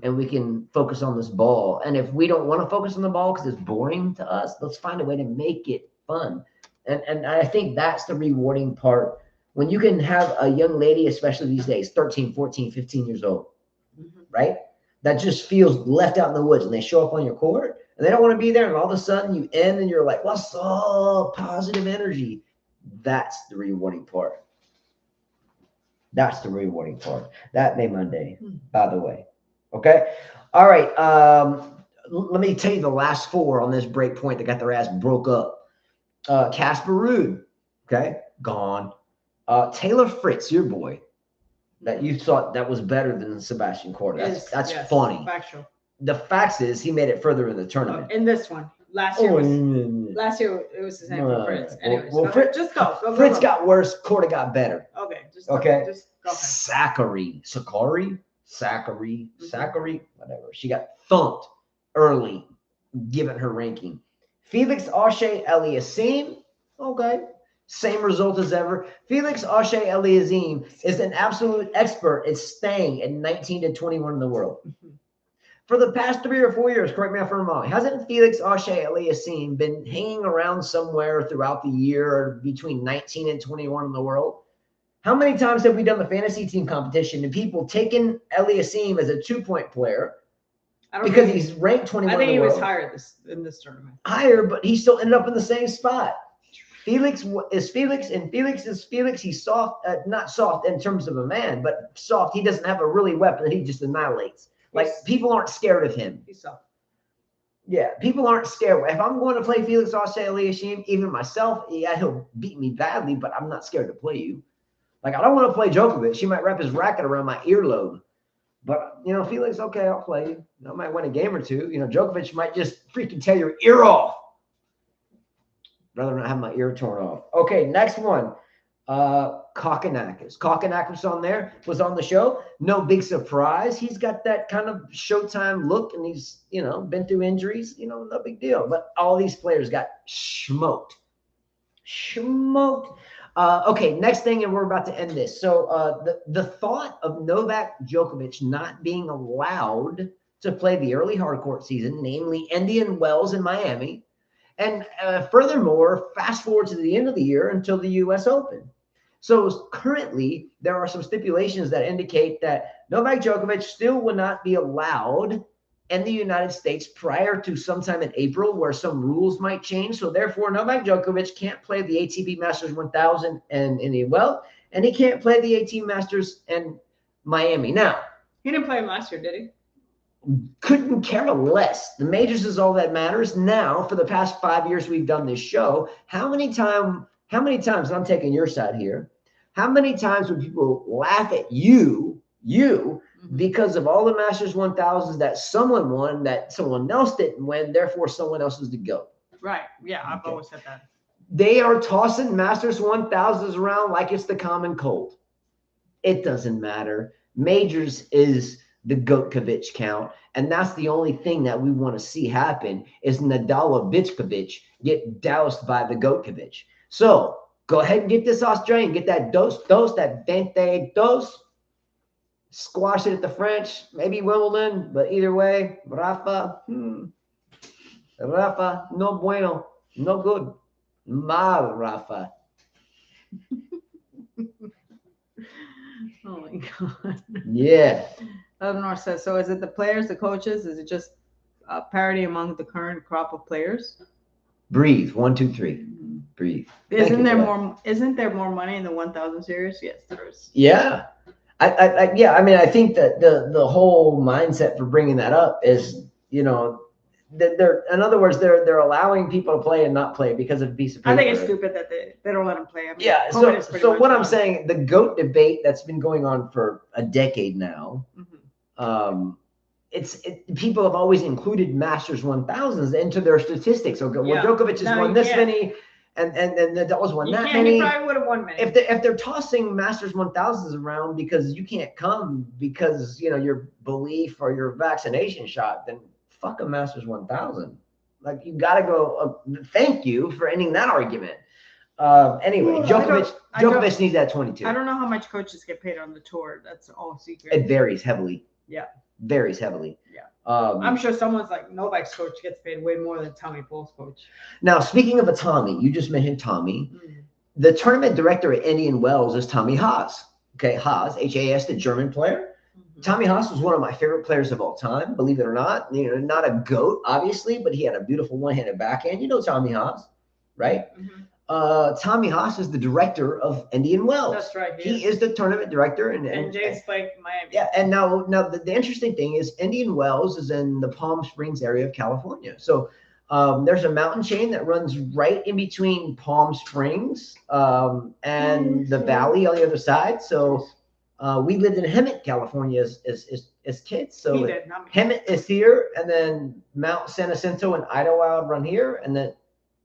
and we can focus on this ball. And if we don't want to focus on the ball because it's boring to us, let's find a way to make it fun. And I think that's the rewarding part. When you can have a young lady, especially these days, 13, 14, 15 years old, right? That just feels left out in the woods, and they show up on your court and they don't want to be there. And all of a sudden you end and you're like, what's up? Positive energy. That's the rewarding part. That's the rewarding part. That made my day, by the way. Okay. All right. Let me tell you the last 4 on this break point that got their ass broke up. Casper Ruud. Okay. Gone. Taylor Fritz, your boy, that you thought that was better than Sebastian Corda. That's funny. Factual. The fact is, he made it further in the tournament. In this one, last year it was the same for Fritz. Anyways, well, just go. Fritz got worse. Corda got better. Okay. Just go ahead. Sakari, whatever. She got thumped early, given her ranking. Felix Auger-Aliassime. Okay. Same result as ever. Felix Auger-Aliassime is an absolute expert at staying at 19 to 21 in the world. For the past 3 or 4 years, correct me if I'm wrong, hasn't Felix Auger-Aliassime been hanging around somewhere throughout the year between 19 and 21 in the world? How many times have we done the fantasy team competition and people taken Aliassime as a 2-point player because he's ranked 21 in the world? I think he was higher in this tournament. Higher, but he still ended up in the same spot. Felix is Felix, and Felix is Felix. He's soft, not soft in terms of a man, but soft. He doesn't have a really weapon that he just annihilates. Like, people aren't scared of him. He's soft. Yeah, people aren't scared. If I'm going to play Felix Auger-Aliassime, even myself, yeah, he'll beat me badly, but I'm not scared to play you. Like, I don't want to play Djokovic. He might wrap his racket around my earlobe. But, Felix, okay, I'll play you. I might win a game or two. Djokovic might just freaking tear your ear off. Rather not have my ear torn off. Okay, next one. Kokkinakis. Was on the show. No big surprise. He's got that kind of Showtime look, and he's, been through injuries. No big deal. But all these players got smoked. Okay, next thing, and we're about to end this. So the thought of Novak Djokovic not being allowed to play the early hardcourt season, namely Indian Wells in Miami, and furthermore, fast forward to the end of the year until the U.S. Open. So currently, there are some stipulations that indicate that Novak Djokovic still will not be allowed in the United States prior to sometime in April, where some rules might change. So therefore, Novak Djokovic can't play the ATP Masters 1000 in Indian Wells, and he can't play the ATP Masters in Miami. Now, he didn't play him last year, did he? Couldn't care less. The majors is all that matters. Now, for the past 5 years we've done this show, how many times, I'm taking your side here, How many times would people laugh at you, because of all the Masters 1000s that someone won that someone else didn't win, therefore someone else is the GOAT? Right. Yeah, I've always said that. They are tossing Masters 1000s around like it's the common cold. It doesn't matter. Majors is the Djokovic count, and that's the only thing that we want to see happen is Nadalovic get doused by the Djokovic. So go ahead and get this Australian, get that that 22, squash it at the French, maybe Wimbledon, but either way, Rafa, no bueno, no good, mal Rafa. Oh my God. Yeah. Eleanor says, so is it the players, the coaches? Is it just parity among the current crop of players? Breathe. 1, 2, 3. Breathe. Isn't there more money in the 1000 series? Yes, there is. Yeah. I mean, I think that the whole mindset for bringing that up is, that in other words, they're allowing people to play and not play because of a piece of paper. I think it's stupid that they don't let them play. I mean, yeah. So what I'm saying, the GOAT debate that's been going on for a decade now, people have always included Masters 1000s into their statistics. Okay, well, Djokovic has won this many, and Nadal's won that many. He probably would have won many. If they're tossing Masters 1000s around because you can't come because your belief or your vaccination shot, then fuck a Masters 1000. Like, you got to go. Thank you for ending that argument. Anyway, Djokovic needs that 22. I don't know how much coaches get paid on the tour. That's all secret. It varies heavily. Yeah. Varies heavily. Yeah. I'm sure someone's like Novak's coach gets paid way more than Tommy Paul's coach. Now, speaking of a Tommy, you just mentioned Tommy. The tournament director at Indian Wells is Tommy Haas. Okay, Haas, H-A-S, the German player. Tommy Haas was one of my favorite players of all time, believe it or not. Not a GOAT, obviously, but he had a beautiful one-handed backhand. You know Tommy Haas, right? Tommy Haas is the director of Indian Wells. That's right. He is the tournament director. And James played Miami. Yeah, and now the interesting thing is Indian Wells is in the Palm Springs area of California. So there's a mountain chain that runs right in between Palm Springs and the valley on the other side. So we lived in Hemet, California as kids. So Hemet is here, and then Mount San Jacinto and Idlewild run here, and then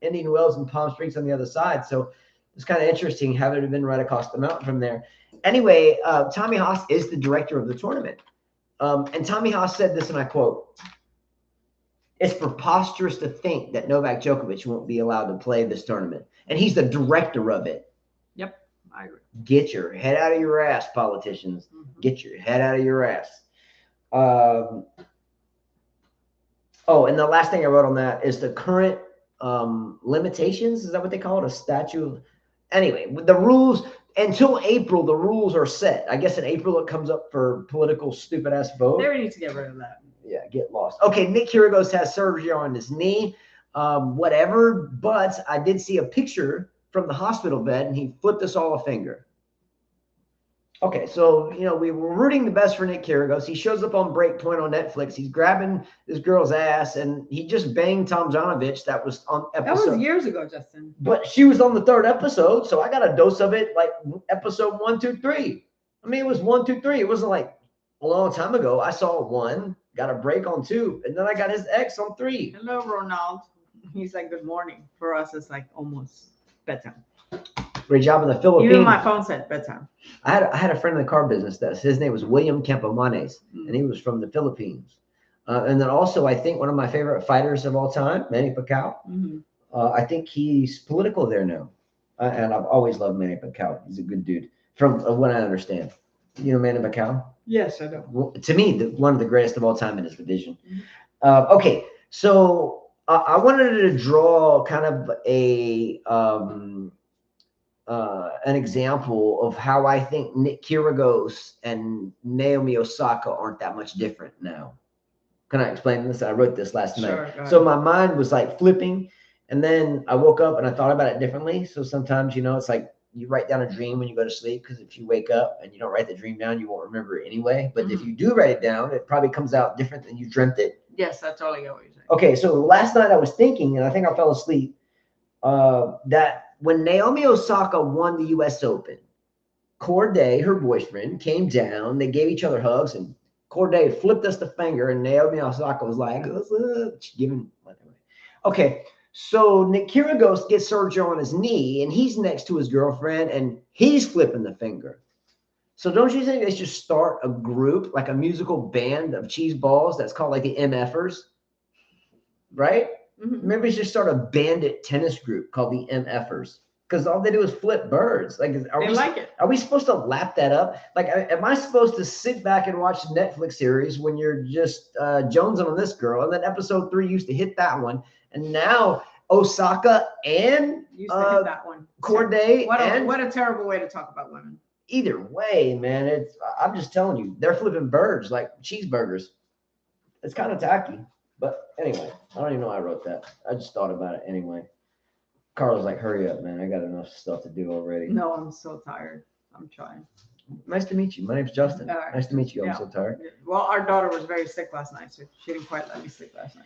Indian Wells and Palm Springs on the other side. So it's kind of interesting having been right across the mountain from there. Anyway, Tommy Haas is the director of the tournament. And Tommy Haas said this, and I quote, "It's preposterous to think that Novak Djokovic won't be allowed to play this tournament." And he's the director of it. Yep, I agree. Get your head out of your ass, politicians. Get your head out of your ass. And the last thing I wrote on that is the current limitations. Is that what they call it? A statute? Anyway, the rules until April, the rules are set. I guess in April it comes up for political stupid ass vote. They need to get rid of that. Yeah, get lost. Okay, Nick Kyrgios has surgery on his knee. Whatever, but I did see a picture from the hospital bed, and he flipped us all a finger. Okay, so, we were rooting the best for Nick Kyrgios. He shows up on Breakpoint on Netflix. He's grabbing this girl's ass, and he just banged Tomjanovic. That was on episode. That was years ago, Justin. But she was on the 3rd episode, so I got a dose of it like episode 1, 2, 3. I mean, it was 1, 2, 3. It wasn't like a long time ago. I saw 1, got a break on 2, and then I got his ex on 3. Hello, Ronald. He's like, good morning. For us, it's like almost bedtime. Great job in the Philippines. Even my phone said bedtime. I had a friend in the car business his name was William Campomanes, and he was from the Philippines. And then also, I think one of my favorite fighters of all time, Manny Pacquiao. I think he's political there now. And I've always loved Manny Pacquiao. He's a good dude, from what I understand. You know Manny Pacquiao? Yes, I know. Well, to me, one of the greatest of all time in his division. Okay, so I wanted to draw kind of an example of how I think Nick Kyrgios and Naomi Osaka aren't that much different now. Can I explain this? I wrote this last night. So my mind was like flipping, and then I woke up and I thought about it differently. So sometimes, it's like you write down a dream when you go to sleep, because if you wake up and you don't write the dream down, you won't remember it anyway. But if you do write it down, it probably comes out different than you dreamt it. Yes, that's all I get what you're saying. Okay, so last night I was thinking, and I think I fell asleep, that when Naomi Osaka won the U.S. Open, Corday, her boyfriend, came down. They gave each other hugs, and Corday flipped us the finger, and Naomi Osaka was like, "What's up?" She giving anyway. Okay, so Nick Kyrgios gets Sergio on his knee, and he's next to his girlfriend, and he's flipping the finger. So don't you think they should start a group, like a musical band of cheese balls that's called like the MFers, right? Mhm. Maybe we should start a bandit tennis group called the MFers because all they do is flip birds. Like, They like it. Are we supposed to lap that up? Like, am I supposed to sit back and watch Netflix series when you're just jonesing on this girl, and then episode 3 used to hit that one, and now Osaka and Used to hit that one. Corday What a terrible way to talk about women. Either way, man, I'm just telling you, they're flipping birds like cheeseburgers. It's kind of tacky, but anyway, I don't even know why I wrote that. I just thought about it anyway. Carla's like, hurry up, man. I got enough stuff to do already. No, I'm so tired. I'm trying. Nice to meet you. My name's Justin. Right. Nice to meet you. Yeah. I'm so tired. Well, our daughter was very sick last night, so she didn't quite let me sleep last night.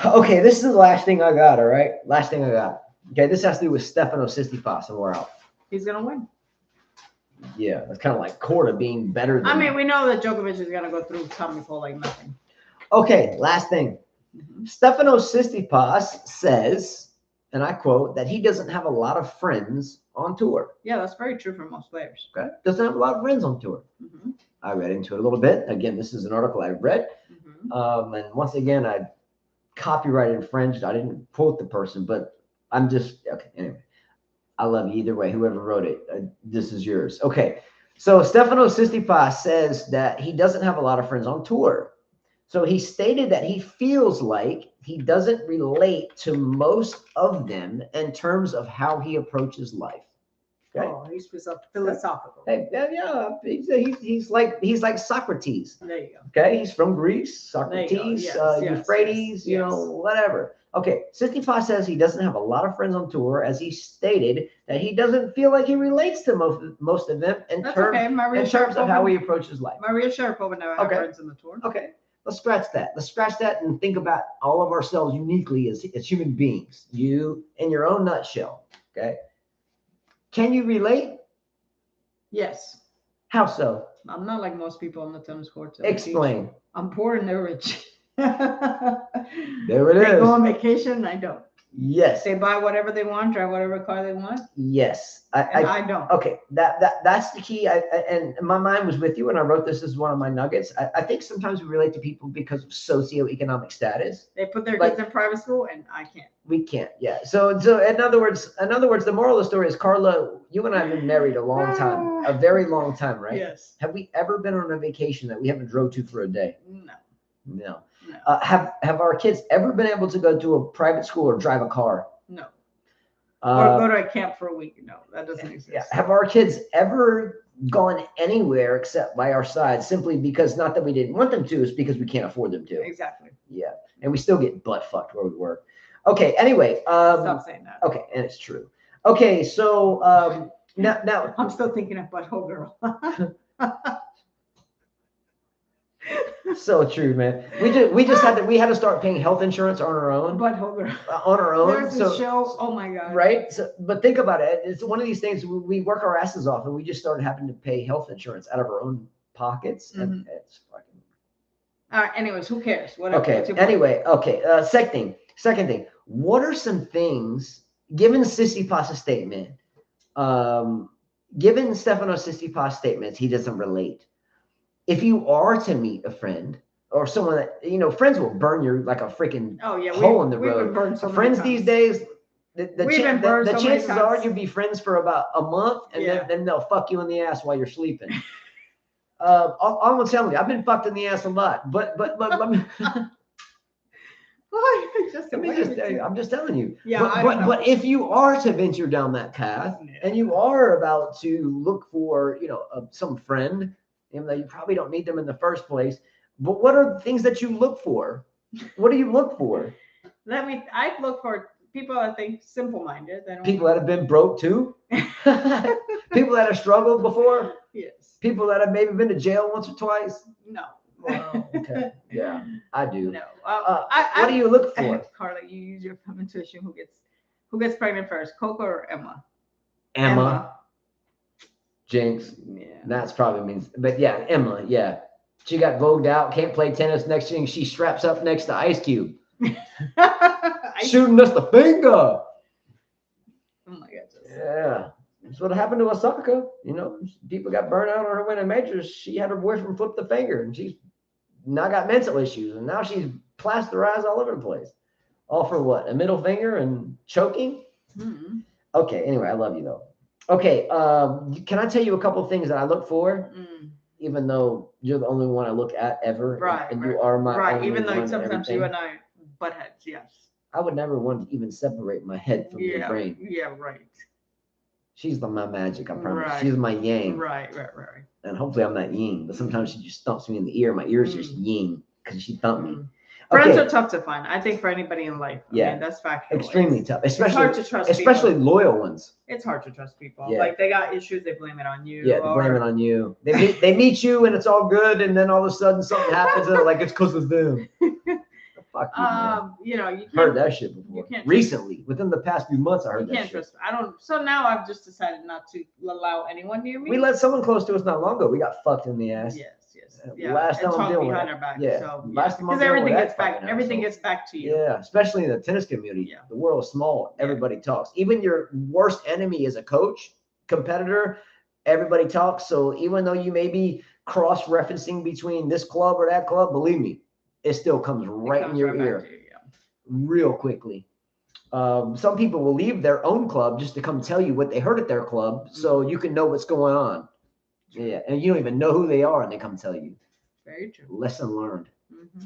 Okay, this is the last thing I got, all right? Last thing I got. Okay, this has to do with Stefanos Tsitsipas, and we're out. He's going to win. Yeah, it's kind of like Korda being better than... I mean, we know that Djokovic is going to go through Tommy Paul like nothing. Okay, last thing. Stefanos Tsitsipas says, and I quote, that he doesn't have a lot of friends on tour. Yeah, that's very true for most players. Okay, doesn't have a lot of friends on tour. Mm-hmm. I read into it a little bit. Again, this is an article I read. Mm-hmm. And once again, I copyrighted infringed. I didn't quote the person, but I'm just, okay, anyway. I love you either way. Whoever wrote it, this is yours. Okay, so Stefanos Tsitsipas says that he doesn't have a lot of friends on tour. So he stated that he feels like he doesn't relate to most of them in terms of how he approaches life. Okay. Oh, he's philosophical. Hey, yeah, he's like Socrates. There you go. Okay, he's from Greece. Socrates, Yes, Euphrates, yes. you know, whatever. Okay, Tsitsipas says he doesn't have a lot of friends on tour, as he stated that he doesn't feel like he relates to most of them in terms of how he approaches life. Maria Sharapova never had friends on the tour. Okay, let's scratch that. Let's scratch that and think about all of ourselves uniquely as human beings. You in your own nutshell. Okay, can you relate? Yes. How so? I'm not like most people on the tennis court. Explain. I'm poor and they're rich. There it is. They go on vacation. I don't. Yes. They buy whatever they want, drive whatever car they want. Yes. I don't. Okay. That's the key. And my mind was with you when I wrote this as one of my nuggets. I think sometimes we relate to people because of socioeconomic status. They put their kids in private school and I can't. We can't. Yeah. So in other words, the moral of the story is, Carla, you and I have been married a long time, a very long time, right? Yes. Have we ever been on a vacation that we haven't drove to for a day? No. Have our kids ever been able to go to a private school or drive a car? No. Or go to a camp for a week? No, that doesn't exist. Yeah. Have our kids ever gone anywhere except by our side, simply because, not that we didn't want them to, it's because we can't afford them to? Exactly. Yeah. And we still get butt fucked where we work. Okay. Anyway. Stop saying that. Okay. And it's true. Okay. So now I'm still thinking of butthole girl. So true, man. We had to start paying health insurance on our own. Butthole girl. On our own. There's a show. Oh my god. Right. So, but think about it. It's one of these things. We work our asses off, and we just started having to pay health insurance out of our own pockets, and it's fucking. All right. Anyways, who cares? Whatever. Okay. Anyway. Okay. Second thing. What are some things, given Tsitsipas' statement, given Stefanos Tsitsipas' statements, he doesn't relate. If you are to meet a friend or someone that, friends will burn you like a freaking hole in the road. Friends these days, the chances are you'll be friends for about a month, and then they'll fuck you in the ass while you're sleeping. I'm gonna tell you, I've been fucked in the ass a lot, but let me. I'm just telling you. Yeah, but if you are to venture down that path, and you are about to look for, some friend, even though you probably don't need them in the first place, but what are the things that you look for? What do you look for? I look for people I think simple-minded. People that have been broke too. People that have struggled before. Yes. People that have maybe been to jail once or twice. No. Well, okay. Yeah, I do. No. What do you look for? Carla, you use your intuition. Who gets pregnant first, Coco or Emma? Emma. Jinx. Yeah. That's probably means, but yeah, Emma, yeah. She got vogued out, can't play tennis. Next thing she straps up next to Ice Cube. Shooting us the finger. Oh my God. Yeah. That's what happened to Osaka. You know, people got burnt out on her winning majors. She had her boyfriend flip the finger and she's now got mental issues. And now she's plasterized all over the place. All for what? A middle finger and choking? Mm-hmm. Okay. Anyway, I love you though. Okay. Can I tell you a couple of things that I look for? Even though you're the only one I look at ever, right? and you are my only even though one sometimes everything. you and I butt heads, yes. I would never want to even separate my head from your brain. Yeah, right. She's my magic, I promise. Right. She's my yang. Right. And hopefully I'm not yin, but sometimes she just thumps me in the ear. My ear is just yin because she thumped me. Friends are tough to find. I think for anybody in life. I mean, that's factual. Extremely tough. It's hard to trust especially people. loyal ones. It's hard to trust people. Yeah. Like they got issues, they blame it on you. Yeah, they blame it on you. They meet you and it's all good, and then all of a sudden something happens and they're like, it's because of them. Fuck you, man. You know, you can't heard that shit before. You can't recently, within the past few months, I heard that shit. Trust. I don't. So now I've just decided not to allow anyone near me. We let someone close to us not long ago. We got fucked in the ass. Yes. Yeah. Last time I'm dealing with behind our back. Yeah. So, last time because everything gets back. Everything gets back to you. Yeah. Especially in the tennis community. Yeah. The world is small. Everybody talks. Even your worst enemy is a coach, competitor. Everybody talks. So even though you may be cross-referencing between this club or that club, believe me, it still comes right in your ear. Real quickly. Some people will leave their own club just to come tell you what they heard at their club, so you can know what's going on. Yeah, and you don't even know who they are, and they come tell you. Very true. Lesson learned.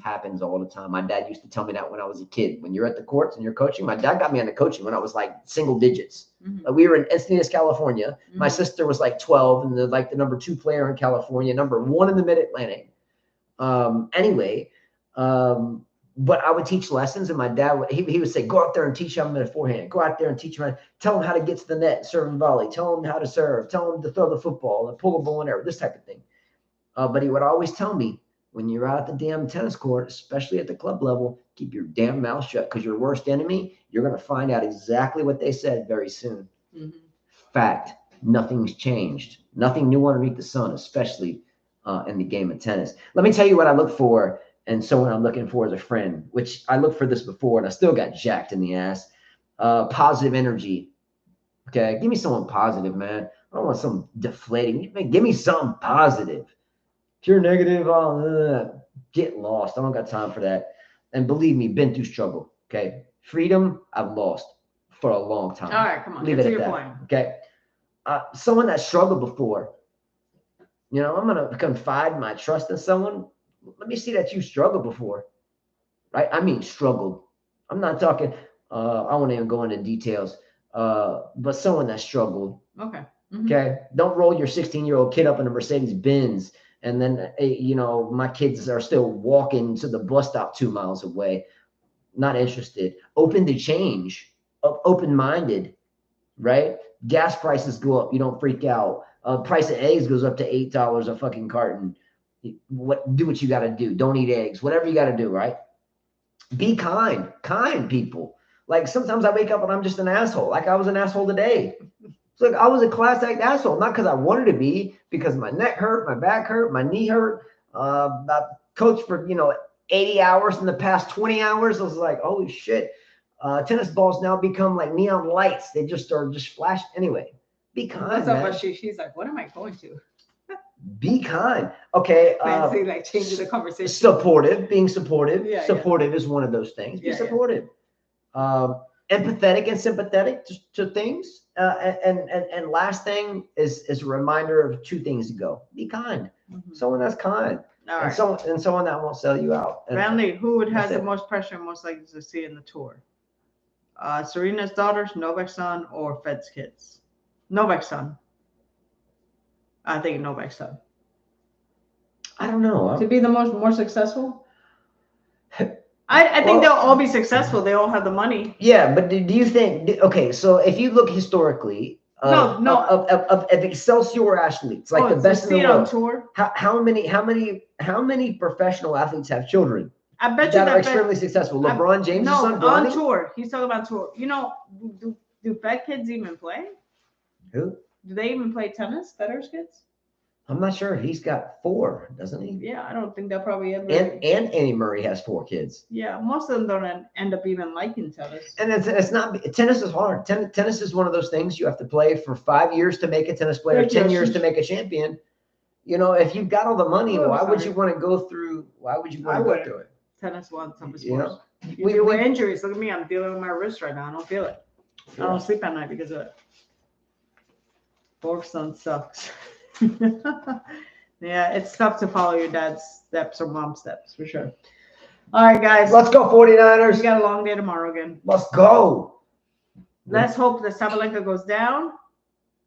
Happens all the time. My dad used to tell me that when I was a kid. When you're at the courts and you're coaching, my dad got me into coaching when I was like single digits. We were in Encinitas, California. My sister was like 12 and the number 2 player in California, number 1 in the Mid-Atlantic. But I would teach lessons, and my dad he would say, "Go out there and teach them in a forehand. Go out there and teach them. Tell them how to get to the net, serve and volley. Tell them how to serve. Tell them to throw the football, and pull a bow and arrow, this type of thing." But he would always tell me, when you're out at the damn tennis court, especially at the club level, keep your damn mouth shut, because your worst enemy, you're going to find out exactly what they said very soon. Fact, nothing's changed. Nothing new underneath the sun, especially in the game of tennis. Let me tell you what I look for. And someone I'm looking for as a friend, which I looked for this before and I still got jacked in the ass. Positive energy. Okay. Give me someone positive, man. I don't want some deflating. Man, give me something positive. If you're negative, get lost. I don't got time for that. And believe me, been through struggle. Okay. Freedom, I've lost for a long time. All right, come on. Leave it at that. Point. Okay. Someone that struggled before. You know, I'm going to confide my trust in someone. Let me see that you struggled before, right? I mean, struggled. I'm not talking, I won't even go into details, but someone that struggled. Okay. Okay. Don't roll your 16-year-old kid up in a Mercedes Benz. And then, you know, my kids are still walking to the bus stop 2 miles away. Not interested. Open to change, open-minded, right? Gas prices go up. You don't freak out. Price of eggs goes up to $8 a fucking carton. Do what you got to do. Don't eat eggs. Whatever you got to do, right? Be kind people. Like sometimes I wake up and I'm just an asshole. Like I was an asshole today. It's like I was a class act asshole, not because I wanted to be, because my neck hurt, my back hurt, my knee hurt. I coached for 80 hours in the past 20 hours. I was like, holy shit. Tennis balls now become like neon lights. They just are just flash. Anyway, be kind. What's up, man. She's like, what am I going to? Be kind. Okay. Fancy, like changing the conversation. Supportive, being supportive. Yeah, supportive is one of those things. Be supportive. Empathetic and sympathetic to things. And last thing is a reminder of 2 things ago. Be kind. Someone that's kind. All right. And someone that won't sell you out. Randy, who would have the most pressure and most likely to see in the tour? Serena's daughters, Novak's son, or Fed's kids? Novak's son. I think Novak's son. I don't know. To be the more successful? I think they'll all be successful. They all have the money. Yeah, but do you think? Okay, so if you look historically, of Excelsior athletes, like the best in the world, on tour. How many professional athletes have children? I bet you that are extremely successful. LeBron James' son, on tour. He's talking about tour. Do Fed kids even play? Who? Do they even play tennis, Federer's kids? I'm not sure. He's got 4, doesn't he? Yeah, I don't think they'll probably ever. And Andy Murray has 4 kids. Yeah, most of them don't end up even liking tennis. And it's not, tennis is hard. Tennis is one of those things you have to play for 5 years to make a tennis player, 10 years to make a champion. You know, if you've got all the money, why would you want to go through? Why would you want to go through it? Tennis won some sports. You know, You deal with injuries. Look at me. I'm dealing with my wrist right now. I don't feel it. Yeah. I don't sleep at night because of it. Poor son sucks. Yeah, it's tough to follow your dad's steps or mom's steps for sure. All right, guys. Let's go 49ers. We got a long day tomorrow again. Let's go. Let's hope that Sabalenka goes down.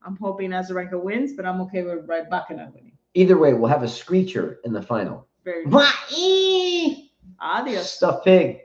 I'm hoping Azarenka wins, but I'm okay with Rybakina winning. Either way, we'll have a screecher in the final. Very good. Adios. Stuffed pig.